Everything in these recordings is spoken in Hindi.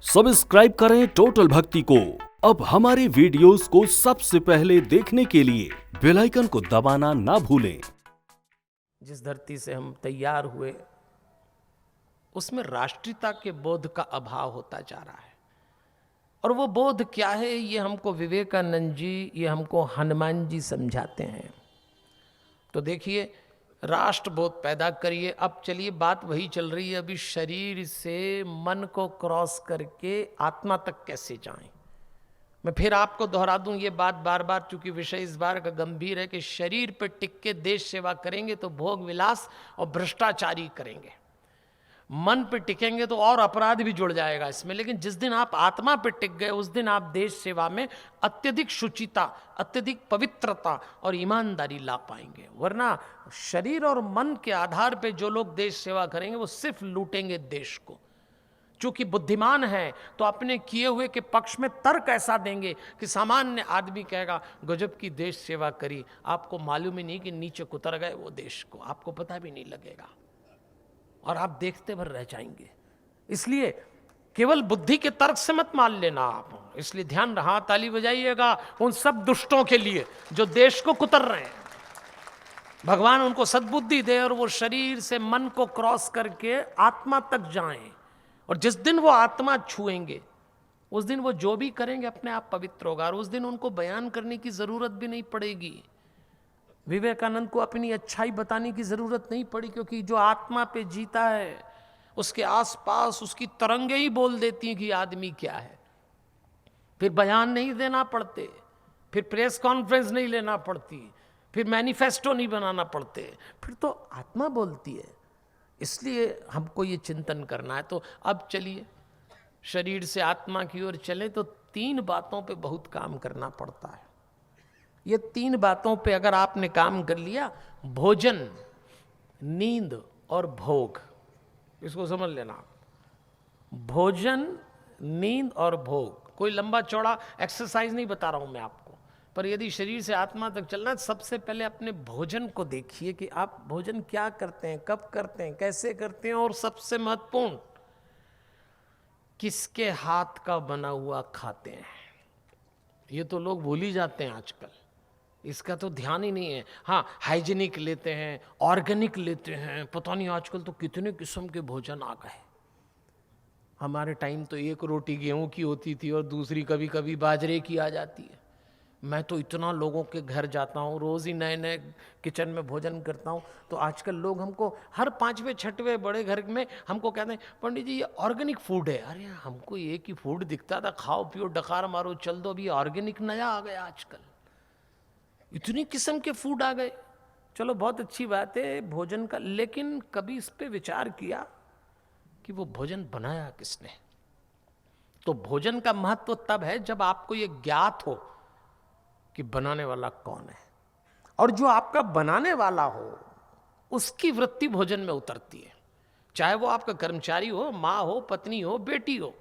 सब्सक्राइब करें टोटल भक्ति को। अब हमारे वीडियोस को सबसे पहले देखने के लिए बेल आइकन को दबाना ना भूलें। जिस धरती से हम तैयार हुए उसमें राष्ट्रीयता के बोध का अभाव होता जा रहा है। और वो बोध क्या है, ये हमको विवेकानंद जी, ये हमको हनुमान जी समझाते हैं। तो देखिए, राष्ट्रबोध पैदा करिए। अब चलिए, बात वही चल रही है अभी, शरीर से मन को क्रॉस करके आत्मा तक कैसे जाएं। मैं फिर आपको दोहरा दूं ये बात बार बार, चूंकि विषय इस बार का गंभीर है कि शरीर पर टिक के देश सेवा करेंगे तो भोग विलास और भ्रष्टाचारी करेंगे, मन पे टिकेंगे तो और अपराध भी जुड़ जाएगा इसमें। लेकिन जिस दिन आप आत्मा पे टिक गए उस दिन आप देश सेवा में अत्यधिक शुचिता, अत्यधिक पवित्रता और ईमानदारी ला पाएंगे। वरना शरीर और मन के आधार पे जो लोग देश सेवा करेंगे वो सिर्फ लूटेंगे देश को। चूंकि बुद्धिमान है तो अपने किए हुए के पक्ष में तर्क ऐसा देंगे कि सामान्य आदमी कहेगा गजब की देश सेवा करी, आपको मालूम ही नहीं कि नीचे कुतर गए वो देश को, आपको पता भी नहीं लगेगा और आप देखते भर रह जाएंगे। इसलिए केवल बुद्धि के तर्क से मत मान लेना आप। इसलिए ध्यान रहा, ताली बजाइएगा उन सब दुष्टों के लिए जो देश को कुतर रहे हैं। भगवान उनको सद्बुद्धि दे और वो शरीर से मन को क्रॉस करके आत्मा तक जाएं। और जिस दिन वो आत्मा छुएंगे उस दिन वो जो भी करेंगे अपने आप पवित्र होगा और उस दिन उनको बयान करने की जरूरत भी नहीं पड़ेगी। विवेकानंद को अपनी अच्छाई बताने की जरूरत नहीं पड़ी, क्योंकि जो आत्मा पे जीता है उसके आसपास उसकी तरंगे ही बोल देती हैं कि आदमी क्या है। फिर बयान नहीं देना पड़ते, फिर प्रेस कॉन्फ्रेंस नहीं लेना पड़ती, फिर मैनिफेस्टो नहीं बनाना पड़ते, फिर तो आत्मा बोलती है। इसलिए हमको ये चिंतन करना है। तो अब चलिए शरीर से आत्मा की ओर चले तो 3 बातों पे बहुत काम करना पड़ता है। ये 3 बातों पे अगर आपने काम कर लिया, भोजन, नींद और भोग, इसको समझ लेना आप। भोजन, नींद और भोग। कोई लंबा चौड़ा एक्सरसाइज नहीं बता रहा हूं मैं आपको, पर यदि शरीर से आत्मा तक चलना है सबसे पहले अपने भोजन को देखिए कि आप भोजन क्या करते हैं, कब करते हैं, कैसे करते हैं, और सबसे महत्वपूर्ण किसके हाथ का बना हुआ खाते हैं। ये तो लोग भूल ही जाते हैं आजकल, इसका तो ध्यान ही नहीं है। हाँ, हाइजीनिक लेते हैं, ऑर्गेनिक लेते हैं, पता नहीं आजकल तो कितने किस्म के भोजन आ गए। हमारे टाइम तो एक रोटी गेहूं की होती थी और दूसरी कभी कभी बाजरे की आ जाती है। मैं तो इतना लोगों के घर जाता हूँ, रोज़ ही नए नए किचन में भोजन करता हूँ। तो आजकल लोग हमको हर 5वें 6वें बड़े घर में हमको कहते हैं पंडित जी ये ऑर्गेनिक फूड है। अरे हमको एक ही फूड दिखता था, खाओ पियो डकार मारो चल दो। अभी ऑर्गेनिक नया आ गया आजकल, इतनी किस्म के फूड आ गए। चलो बहुत अच्छी बात है भोजन का, लेकिन कभी इस पे विचार किया कि वो भोजन बनाया किसने। तो भोजन का महत्व तब है जब आपको ये ज्ञात हो कि बनाने वाला कौन है, और जो आपका बनाने वाला हो उसकी वृत्ति भोजन में उतरती है। चाहे वो आपका कर्मचारी हो, माँ हो, पत्नी हो, बेटी हो,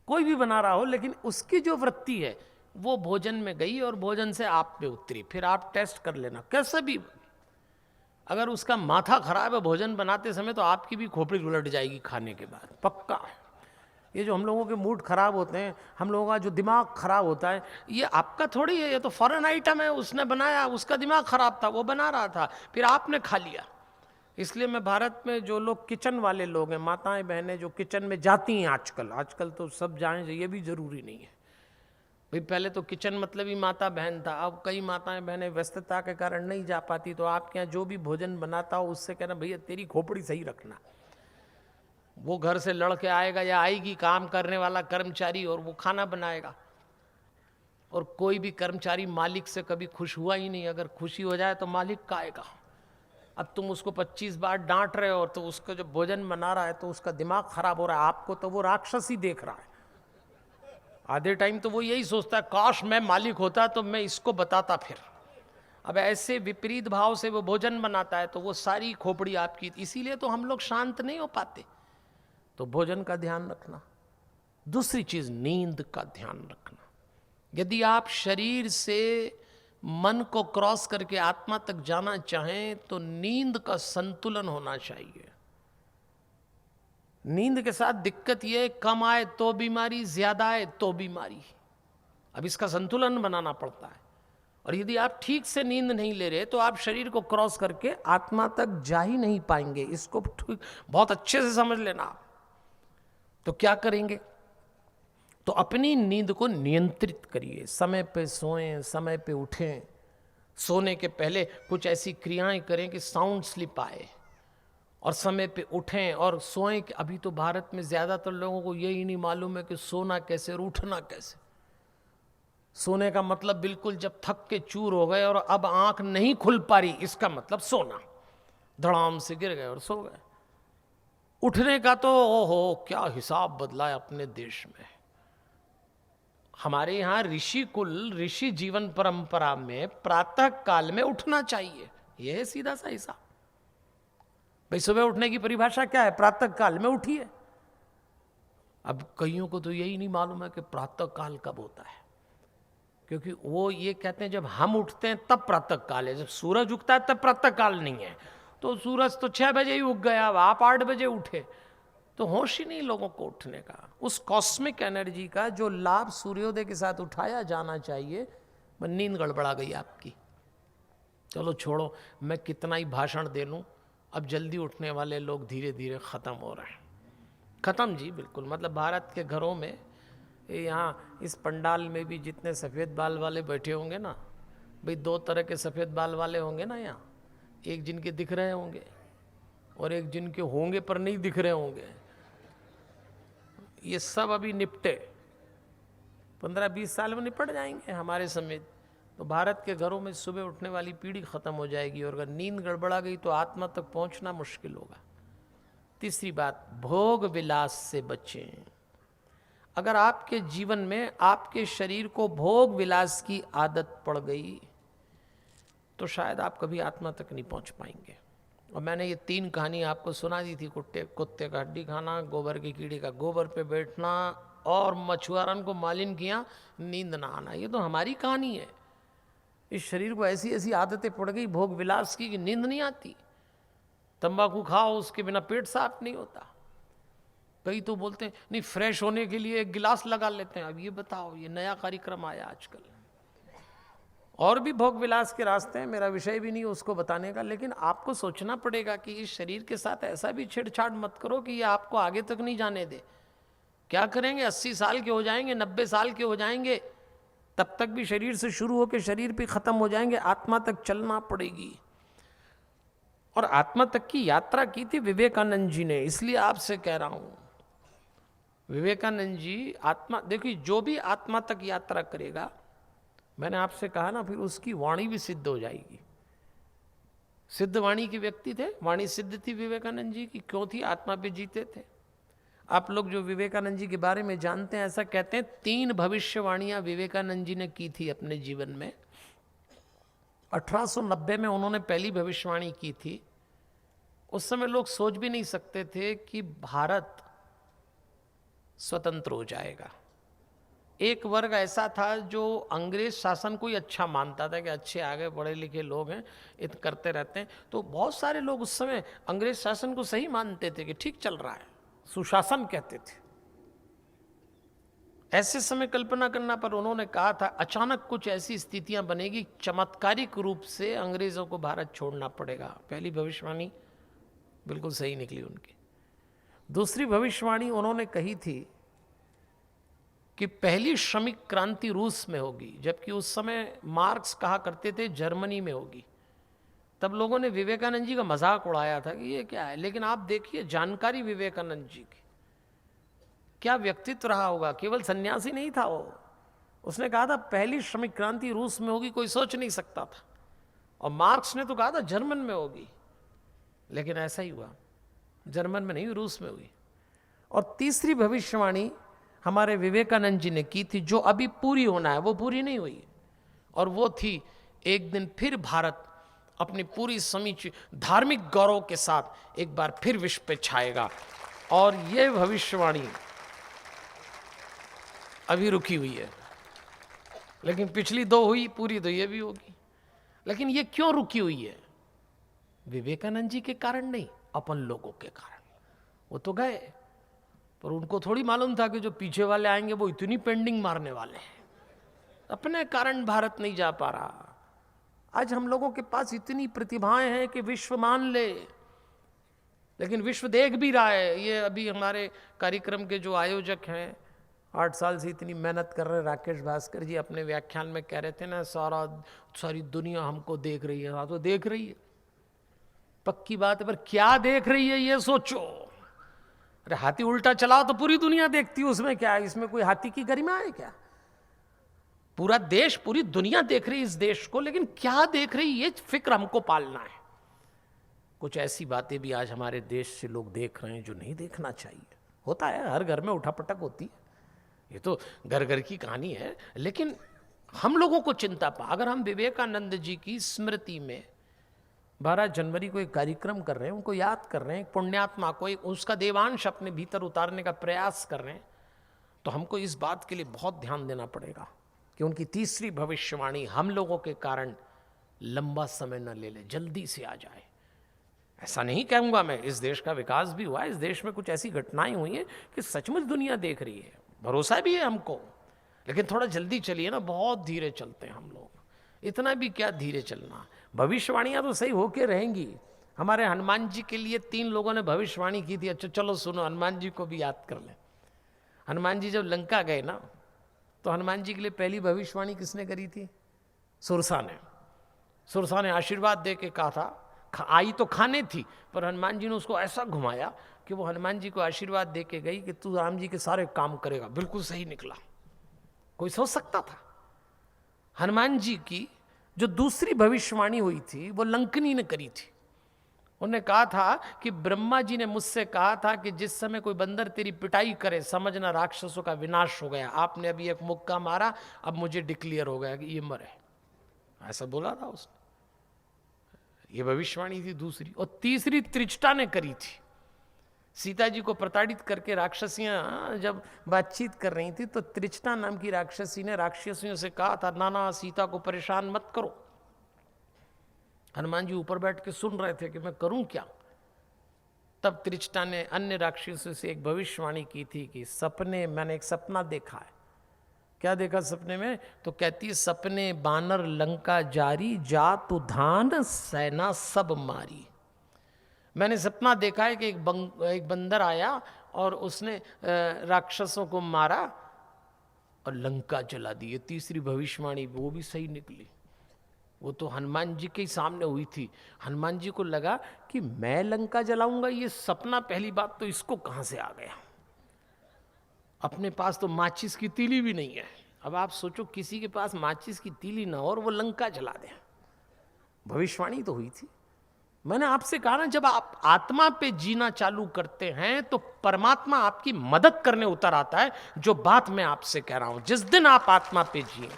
कोई भी बना रहा हो, लेकिन उसकी जो वृत्ति है वो भोजन में गई और भोजन से आप पे उतरी। फिर आप टेस्ट कर लेना कैसे भी, अगर उसका माथा खराब है भोजन बनाते समय तो आपकी भी खोपड़ी उलट जाएगी खाने के बाद, पक्का। ये जो हम लोगों के मूड खराब होते हैं, हम लोगों का जो दिमाग खराब होता है, ये आपका थोड़ी है, ये तो फॉरेन आइटम है, उसने बनाया, उसका दिमाग खराब था, वो बना रहा था, फिर आपने खा लिया। इसलिए मैं भारत में जो लोग किचन वाले लोग हैं, माताएं बहनें जो किचन में जाती हैं आजकल तो सब जाने ये भी जरूरी नहीं है भाई। पहले तो किचन मतलब ही माता बहन था, अब कई माताएं बहनें व्यस्तता के कारण नहीं जा पाती। तो आपके यहाँ जो भी भोजन बनाता हो उससे कहना भैया तेरी खोपड़ी सही रखना। वो घर से लड़के आएगा या आएगी काम करने वाला कर्मचारी और वो खाना बनाएगा। और कोई भी कर्मचारी मालिक से कभी खुश हुआ ही नहीं, अगर खुशी हो जाए तो मालिक का आएगा। अब तुम उसको 25 बार डांट रहे हो तो उसका जो भोजन बना रहा है तो उसका दिमाग खराब हो रहा है, आपको तो वो राक्षस ही देख रहा है। आधे टाइम तो वो यही सोचता है काश मैं मालिक होता तो मैं इसको बताता। फिर अब ऐसे विपरीत भाव से वो भोजन बनाता है तो वो सारी खोपड़ी आपकी। इसीलिए तो हम लोग शांत नहीं हो पाते। तो भोजन का ध्यान रखना। दूसरी चीज नींद का ध्यान रखना। यदि आप शरीर से मन को क्रॉस करके आत्मा तक जाना चाहें तो नींद का संतुलन होना चाहिए। नींद के साथ दिक्कत ये, कम आए तो बीमारी, ज्यादा आए तो बीमारी। अब इसका संतुलन बनाना पड़ता है। और यदि आप ठीक से नींद नहीं ले रहे तो आप शरीर को क्रॉस करके आत्मा तक जा ही नहीं पाएंगे। इसको बहुत अच्छे से समझ लेना आप। तो क्या करेंगे? तो अपनी नींद को नियंत्रित करिए। समय पे सोएं, समय पे उठें। सोने के पहले कुछ ऐसी क्रियाएं करें कि साउंड स्लीप आए, और समय पे उठें और सोएं। अभी तो भारत में ज़्यादातर लोगों को यही नहीं मालूम है कि सोना कैसे और उठना कैसे। सोने का मतलब बिल्कुल जब थक के चूर हो गए और अब आंख नहीं खुल पा रही, इसका मतलब सोना। धड़ाम से गिर गए और सो गए। उठने का तो ओहो क्या हिसाब बदला है अपने देश में। हमारे यहाँ ऋषि कुल, ऋषि जीवन परंपरा में प्रातः काल में उठना चाहिए। यह है सीधा सा हिसाब। भाई सुबह उठने की परिभाषा क्या है? प्रातः काल में उठिए। अब कईयों को तो यही नहीं मालूम है कि प्रातः काल कब होता है, क्योंकि वो ये कहते हैं जब हम उठते हैं तब प्रातः काल है, जब सूरज उगता है तब प्रातः काल नहीं है। तो सूरज तो 6 बजे ही उग गया, अब आप 8 बजे उठे, तो होश ही नहीं लोगों को उठने का। उस कॉस्मिक एनर्जी का जो लाभ सूर्योदय के साथ उठाया जाना चाहिए, वह नींद गड़बड़ा गई आपकी। चलो छोड़ो, मैं कितना ही भाषण दे लूं, अब जल्दी उठने वाले लोग धीरे धीरे ख़त्म हो रहे हैं। ख़त्म जी, बिल्कुल। मतलब भारत के घरों में, यहाँ इस पंडाल में भी जितने सफ़ेद बाल वाले बैठे होंगे ना, भाई 2 तरह के सफ़ेद बाल वाले होंगे ना यहाँ। एक जिनके दिख रहे होंगे और एक जिनके होंगे पर नहीं दिख रहे होंगे। ये सब अभी निपटे, 15-20 साल में निपट जाएंगे हमारे समेत। तो भारत के घरों में सुबह उठने वाली पीढ़ी खत्म हो जाएगी, और अगर नींद गड़बड़ा गई तो आत्मा तक पहुंचना मुश्किल होगा। तीसरी बात, भोग विलास से बचें। अगर आपके जीवन में आपके शरीर को भोग विलास की आदत पड़ गई तो शायद आप कभी आत्मा तक नहीं पहुंच पाएंगे। और मैंने ये 3 कहानी आपको सुना दी थी, कुत्ते का हड्डी खाना, गोबर की कीड़ी का गोबर पे बैठना, और मछुआरन को मालिन किया नींद ना आना। ये तो हमारी कहानी है। इस शरीर को ऐसी ऐसी आदतें पड़ गई भोग विलास की कि नींद नहीं आती। तंबाकू खाओ, उसके बिना पेट साफ नहीं होता। कई तो बोलते हैं नहीं, फ्रेश होने के लिए 1 गिलास लगा लेते हैं। अब ये बताओ, ये नया कार्यक्रम आया आजकल। और भी भोग विलास के रास्ते हैं, मेरा विषय भी नहीं उसको बताने का, लेकिन आपको सोचना पड़ेगा कि इस शरीर के साथ ऐसा भी छेड़छाड़ मत करो कि ये आपको आगे तक नहीं जाने दे। क्या करेंगे? 80 साल के हो जाएंगे, 90 साल के हो जाएंगे, तब तक भी शरीर से शुरू होकर शरीर पे खत्म हो जाएंगे। आत्मा तक चलना पड़ेगी। और आत्मा तक की यात्रा की थी विवेकानंद जी ने, इसलिए आपसे कह रहा हूं। विवेकानंद जी आत्मा, देखिए जो भी आत्मा तक यात्रा करेगा, मैंने आपसे कहा ना, फिर उसकी वाणी भी सिद्ध हो जाएगी। सिद्ध वाणी के व्यक्ति थे, वाणी सिद्ध थी विवेकानंद जी की। क्यों थी? आत्मा पे जीते थे। आप लोग जो विवेकानंद जी के बारे में जानते हैं, ऐसा कहते हैं 3 भविष्यवाणियां विवेकानंद जी ने की थी अपने जीवन में। 1890 में उन्होंने पहली भविष्यवाणी की थी। उस समय लोग सोच भी नहीं सकते थे कि भारत स्वतंत्र हो जाएगा। एक वर्ग ऐसा था जो अंग्रेज शासन को ही अच्छा मानता था कि अच्छे आगे पढ़े लिखे लोग हैं, इत करते रहते हैं। तो बहुत सारे लोग उस समय अंग्रेज शासन को सही मानते थे कि ठीक चल रहा है, सुशासन कहते थे। ऐसे समय कल्पना करना पर उन्होंने कहा था अचानक कुछ ऐसी स्थितियां बनेगी, चमत्कारिक रूप से अंग्रेजों को भारत छोड़ना पड़ेगा। पहली भविष्यवाणी बिल्कुल सही निकली उनकी। दूसरी भविष्यवाणी उन्होंने कही थी कि पहली श्रमिक क्रांति रूस में होगी, जबकि उस समय मार्क्स कहा करते थे जर्मनी में होगी। तब लोगों ने विवेकानंद जी का मजाक उड़ाया था कि ये क्या है, लेकिन आप देखिए जानकारी विवेकानंद जी की, क्या व्यक्तित्व रहा होगा। केवल सन्यासी नहीं था वो, उसने कहा था पहली श्रमिक क्रांति रूस में होगी, कोई सोच नहीं सकता था। और मार्क्स ने तो कहा था जर्मन में होगी, लेकिन ऐसा ही हुआ, जर्मन में नहीं रूस में हुई। और तीसरी भविष्यवाणी हमारे विवेकानंद जी ने की थी, जो अभी पूरी होना है, वो पूरी नहीं हुई। और वो थी एक दिन फिर भारत अपनी पूरी समीची धार्मिक गौरव के साथ एक बार फिर विश्व पे छाएगा। और ये भविष्यवाणी अभी रुकी हुई है, लेकिन पिछली 2 हुई पूरी, तो ये भी होगी। लेकिन ये क्यों रुकी हुई है? विवेकानंद जी के कारण नहीं, अपन लोगों के कारण। वो तो गए, पर उनको थोड़ी मालूम था कि जो पीछे वाले आएंगे वो इतनी पेंडिंग मारने वाले हैं। अपने कारण भारत नहीं जा पा रहा। आज हम लोगों के पास इतनी प्रतिभाएं हैं कि विश्व मान ले, लेकिन विश्व देख भी रहा है। ये अभी हमारे कार्यक्रम के जो आयोजक हैं 8 साल से इतनी मेहनत कर रहे हैं, राकेश भास्कर जी अपने व्याख्यान में कह रहे थे ना, सारी दुनिया हमको देख रही है। हाँ तो देख रही है, पक्की बात है, पर क्या देख रही है ये सोचो। अरे हाथी उल्टा चलाओ तो पूरी दुनिया देखती है, उसमें क्या है? इसमें कोई हाथी की गरिमा है क्या? पूरा देश, पूरी दुनिया देख रही है इस देश को, लेकिन क्या देख रही ये फिक्र हमको पालना है। कुछ ऐसी बातें भी आज हमारे देश से लोग देख रहे हैं जो नहीं देखना चाहिए। होता है, हर घर में उठापटक होती है, ये तो घर घर की कहानी है। लेकिन हम लोगों को चिंता पा, अगर हम विवेकानंद जी की स्मृति में 12 जनवरी को एक कार्यक्रम कर रहे हैं, उनको याद कर रहे हैं, पुण्यात्मा को एक उसका देवांश अपने भीतर उतारने का प्रयास कर रहे हैं, तो हमको इस बात के लिए बहुत ध्यान देना पड़ेगा कि उनकी तीसरी भविष्यवाणी हम लोगों के कारण लंबा समय न ले ले, जल्दी से आ जाए। ऐसा नहीं कहूँगा मैं, इस देश का विकास भी हुआ है, इस देश में कुछ ऐसी घटनाएं हुई हैं कि सचमुच दुनिया देख रही है, भरोसा भी है हमको, लेकिन थोड़ा जल्दी चलिए ना, बहुत धीरे चलते हैं हम लोग। इतना भी क्या धीरे चलना, भविष्यवाणियाँ तो सही होके रहेंगी। हमारे हनुमान जी के लिए 3 लोगों ने भविष्यवाणी की थी। अच्छा चलो सुनो, हनुमान जी को भी याद कर लें। हनुमान जी जब लंका गए ना, तो हनुमान जी के लिए पहली भविष्यवाणी किसने करी थी? सुरसा ने। सुरसा ने आशीर्वाद दे के कहा था, आई तो खाने थी, पर हनुमान जी ने उसको ऐसा घुमाया कि वो हनुमान जी को आशीर्वाद दे के गई कि तू राम जी के सारे काम करेगा। बिल्कुल सही निकला, कोई सोच सकता था? हनुमान जी की जो दूसरी भविष्यवाणी हुई थी वो लंकनी ने करी थी। उन्होंने कहा था कि ब्रह्मा जी ने मुझसे कहा था कि जिस समय कोई बंदर तेरी पिटाई करे समझना राक्षसों का विनाश हो गया। आपने अभी एक मुक्का मारा, अब मुझे डिक्लेयर हो गया कि ये मरे। ऐसा बोला था उसने, ये भविष्यवाणी थी दूसरी। और तीसरी त्रिजटा ने करी थी। सीता जी को प्रताड़ित करके राक्षसियां जब बातचीत कर रही थी, तो त्रिजटा नाम की राक्षसी ने राक्षसियों से कहा था, नाना सीता को परेशान मत करो। हनुमान जी ऊपर बैठ के सुन रहे थे कि मैं करूं क्या। तब त्रिजटा ने अन्य राक्षसों से एक भविष्यवाणी की थी कि सपने, मैंने एक सपना देखा है। क्या देखा सपने में? तो कहती है, सपने बानर लंका जारी, जात उधान सेना सब मारी। मैंने सपना देखा है कि एक बंदर आया और उसने राक्षसों को मारा और लंका जला दी। ये तीसरी भविष्यवाणी वो भी सही निकली। वो तो हनुमान जी के सामने हुई थी। हनुमान जी को लगा कि मैं लंका जलाऊंगा, ये सपना, पहली बात तो इसको कहां से आ गया। अपने पास तो माचिस की तीली भी नहीं है। अब आप सोचो किसी के पास माचिस की तीली ना हो और वो लंका जला दे। भविष्यवाणी तो हुई थी। मैंने आपसे कहा ना, जब आप आत्मा पे जीना चालू करते हैं तो परमात्मा आपकी मदद करने उतर आता है। जो बात मैं आपसे कह रहा हूं, जिस दिन आप आत्मा पे जिए,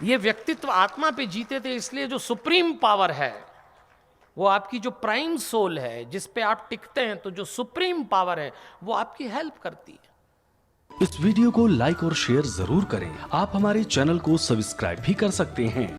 ये व्यक्तित्व आत्मा पे जीते थे, इसलिए जो सुप्रीम पावर है, वो आपकी जो प्राइम सोल है, जिस पे आप टिकते हैं, तो जो सुप्रीम पावर है वो आपकी हेल्प करती है। इस वीडियो को लाइक और शेयर जरूर करें। आप हमारे चैनल को सब्सक्राइब भी कर सकते हैं।